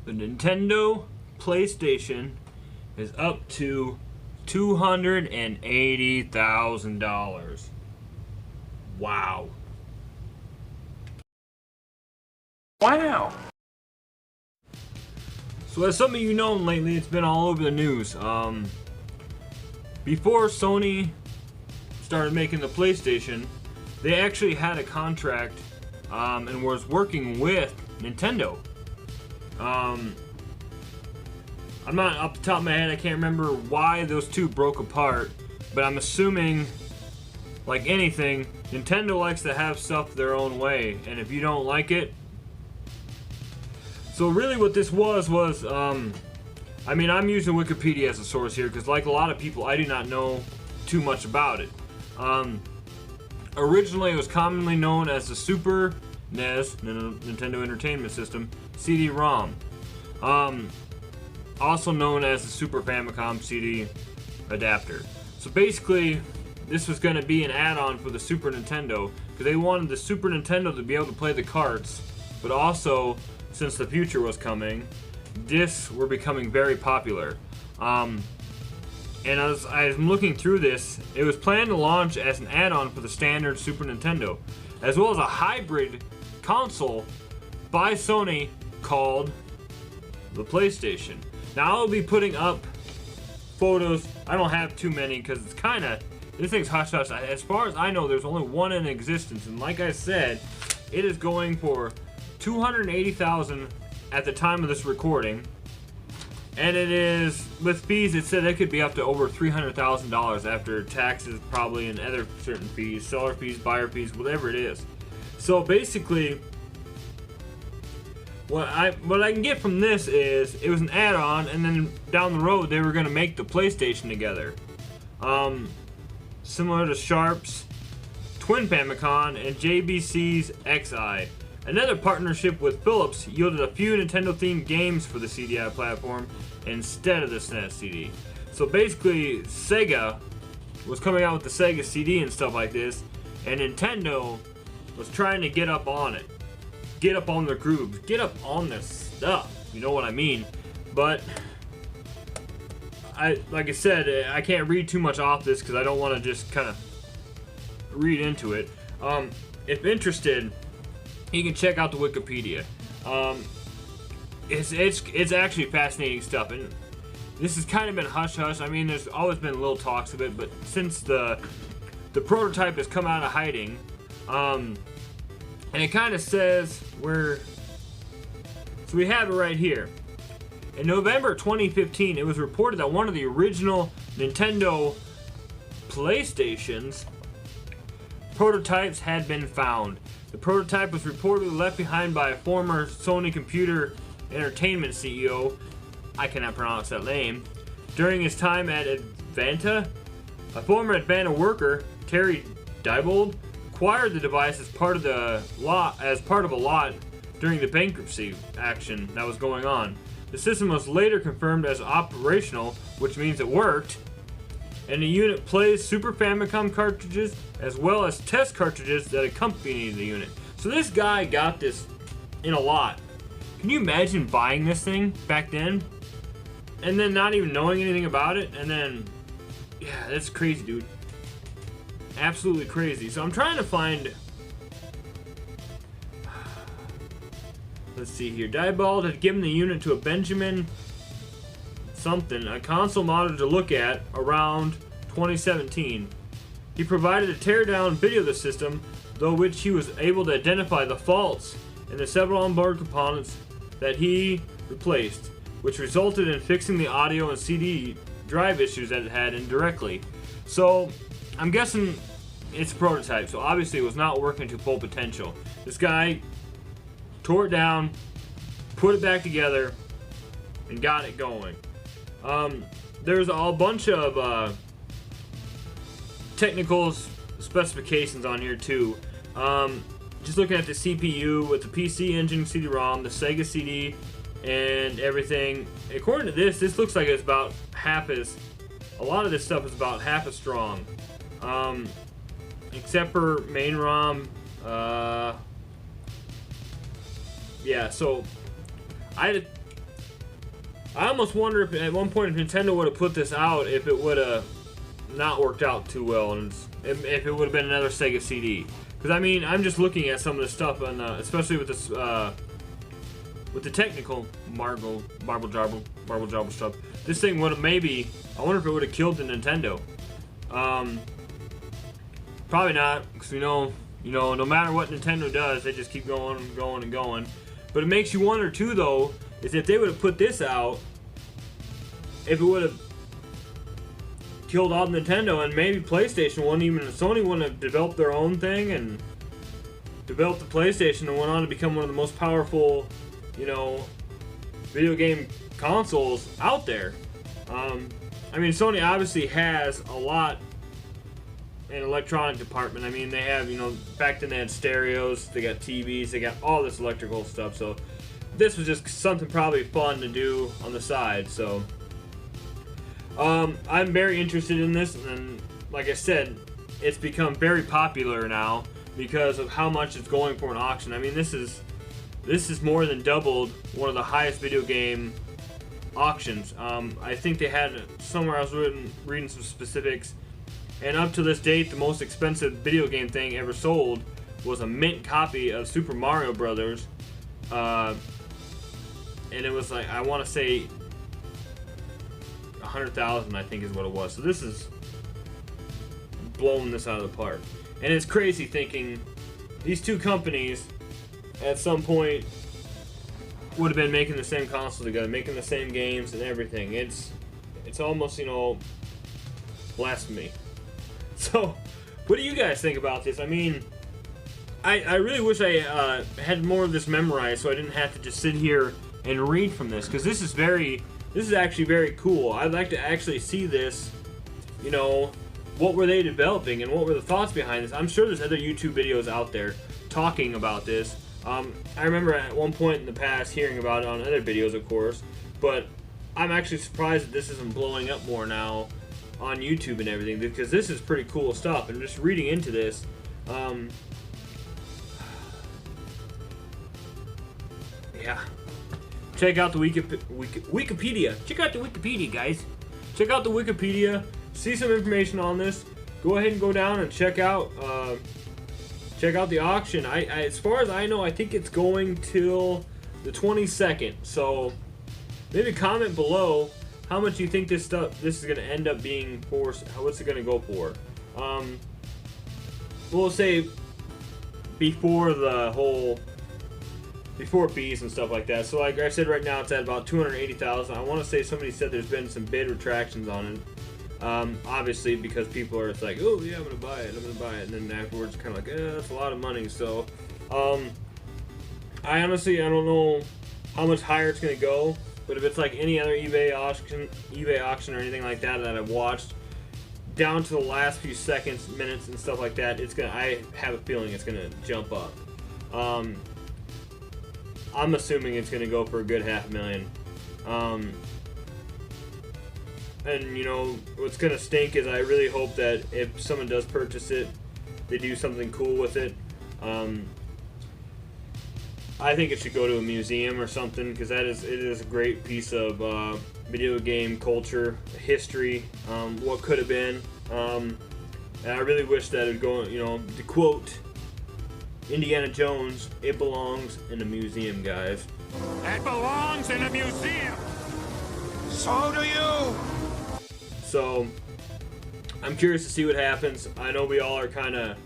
The Nintendo PlayStation is up to $280,000. Wow. Wow. So as some of you know, lately it's been all over the news. Before Sony started making the PlayStation, they actually had a contract and was working with Nintendo. I'm not off the top of my head, I can't remember why those two broke apart, but I'm assuming, like anything, Nintendo likes to have stuff their own way, and if you don't like it. So really what this was, I mean, I'm using Wikipedia as a source here because, like a lot of people, I do not know too much about it. Originally it was commonly known as the Super NES, Nintendo Entertainment System, CD-ROM. Also known as the Super Famicom CD adapter. So basically, this was going to be an add-on for the Super Nintendo because they wanted the Super Nintendo to be able to play the carts, but also, since the future was coming, discs were becoming very popular. And as I'm looking through this, it was planned to launch as an add-on for the standard Super Nintendo, as well as a hybrid console by Sony called the PlayStation. Now I'll be putting up photos. I don't have too many because it's kind of, this thing's hush hush. As far as I know, there's only one in existence, and like I said, it is going for $280,000 at the time of this recording, and it is, with fees, it said it could be up to over $300,000 after taxes probably and other certain fees, seller fees, buyer fees, whatever it is. So basically, what I can get from this is it was an add-on, and then down the road they were going to make the PlayStation together, similar to Sharp's Twin Famicom and JBC's XI. Another partnership with Philips yielded a few Nintendo-themed games for the CDI platform instead of the SNES CD. So basically, Sega was coming out with the Sega CD and stuff like this, and Nintendo was trying to get up on it. Get up on the grooves. Get up on this stuff. You know what I mean? But, like I said, I can't read too much off this because I don't want to just kind of read into it. If interested, you can check out the Wikipedia. It's actually fascinating stuff, and this has kind of been hush hush. I mean, there's always been little talks of it, but since the prototype has come out of hiding, and it kind of says where. So we have it right here. In November 2015, it was reported that one of the original Nintendo PlayStations prototypes had been found. The prototype was reportedly left behind by a former Sony Computer Entertainment CEO, I cannot pronounce that name, during his time at Advanta. A former Advanta worker, Terry Diebold, acquired the device as part of a lot during the bankruptcy action that was going on. The system was later confirmed as operational, which means it worked, and the unit plays Super Famicom cartridges as well as test cartridges that accompany the unit. So this guy got this in a lot. Can you imagine buying this thing back then and then not even knowing anything about it? And then, yeah, that's crazy, dude. Absolutely crazy. So I'm trying to find, let's see here. Diebold had given the unit to a Benjamin something, a console monitor to look at around 2017. He provided a teardown video of the system, though which he was able to identify the faults in the several onboard components that he replaced, which resulted in fixing the audio and CD drive issues that it had indirectly. So I'm guessing it's a prototype, so obviously it was not working to full potential. This guy tore it down, put it back together, and got it going. There's a bunch of technical specifications on here too. Just looking at the CPU with the PC engine, CD-ROM, the Sega CD, and everything. According to this looks like it's about half as, a lot of this stuff is about half as strong. Except for main ROM. Yeah, so I I almost wonder if at one point if Nintendo would have put this out, if it would have not worked out too well, and if it would have been another Sega CD. Because I mean, I'm just looking at some of this stuff, and especially with this, with the technical marble jobble stuff. This thing would have maybe. I wonder if it would have killed the Nintendo. Probably not, because no matter what Nintendo does, they just keep going and going and going. But it makes you wonder too, though, is if they would have put this out, if it would have killed off Nintendo, and maybe PlayStation wouldn't even, Sony wouldn't have developed their own thing and developed the PlayStation and went on to become one of the most powerful, video game consoles out there. I mean, Sony obviously has a lot in electronic department. I mean, they have, back then they had stereos, they got TVs, they got all this electrical stuff. So this was just something probably fun to do on the side. So I'm very interested in this, and like I said, it's become very popular now because of how much it's going for an auction. I mean, this is more than doubled one of the highest video game auctions. I think they had somewhere I was reading some specifics, and up to this date, the most expensive video game thing ever sold was a mint copy of Super Mario Brothers, and it was like, I want to say 100,000, I think is what it was. So this is blowing this out of the park, and it's crazy thinking these two companies at some point would have been making the same console together, making the same games and everything. It's almost, blasphemy. So, what do you guys think about this? I mean, I really wish I had more of this memorized so I didn't have to just sit here and read from this, because this is actually very cool. I'd like to actually see this, what were they developing and what were the thoughts behind this. I'm sure there's other YouTube videos out there talking about this. I remember at one point in the past hearing about it on other videos, of course, but I'm actually surprised that this isn't blowing up more now on YouTube and everything, because this is pretty cool stuff. And just reading into this, yeah, check out the Wikipedia. Check out the Wikipedia, guys. Check out the Wikipedia. See some information on this. Go ahead and go down and check out the auction. As far as I know, I think it's going till the 22nd. So maybe comment below how much you think this is going to end up being for. What's it going to go for? We'll say before fees and stuff like that. So like I said, right now it's at about 280,000. I want to say somebody said there's been some bid retractions on it. Obviously, because people are like, oh yeah, I'm gonna buy it, and then afterwards kind of like, that's a lot of money. So I honestly, I don't know how much higher it's gonna go, but if it's like any other eBay auction or anything like that I've watched, down to the last few seconds, minutes, and stuff like that, I have a feeling it's gonna jump up. I'm assuming it's gonna go for a good $500,000. And what's gonna stink is I really hope that if someone does purchase it, they do something cool with it. I think it should go to a museum or something, because it is a great piece of video game culture, history, what could have been. And I really wish that it would go, to quote Indiana Jones, it belongs in a museum, guys. It belongs in a museum. So do you. So, I'm curious to see what happens. I know we all are kind of,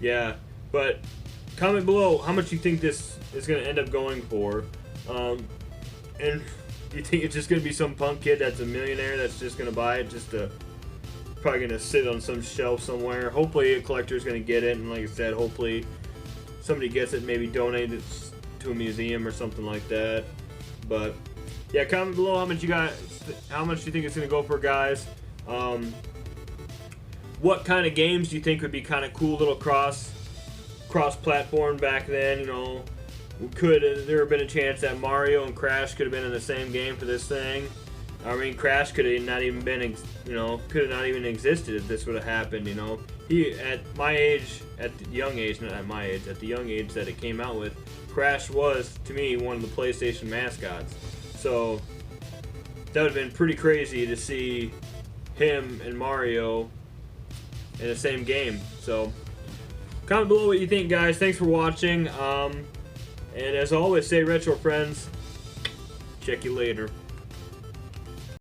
yeah, but comment below how much you think this is going to end up going for. And you think it's just going to be some punk kid that's a millionaire that's just going to buy it, probably going to sit on some shelf somewhere. Hopefully a collector's going to get it, and like I said, hopefully somebody gets it, maybe donate it to a museum or something like that. But yeah, comment below how much you think it's going to go for, guys. What kind of games do you think would be kind of cool, little cross-platform back then? Could there have been a chance that Mario and Crash could have been in the same game for this thing? I mean, Crash could have not even been, could have not even existed if this would have happened. He, at my age, at the young age, not at my age, at the young age that it came out with, Crash was, to me, one of the PlayStation mascots. So That would have been pretty crazy to see him and Mario in the same game. So, comment below what you think, guys. Thanks for watching. And as always, stay retro, friends. Check you later.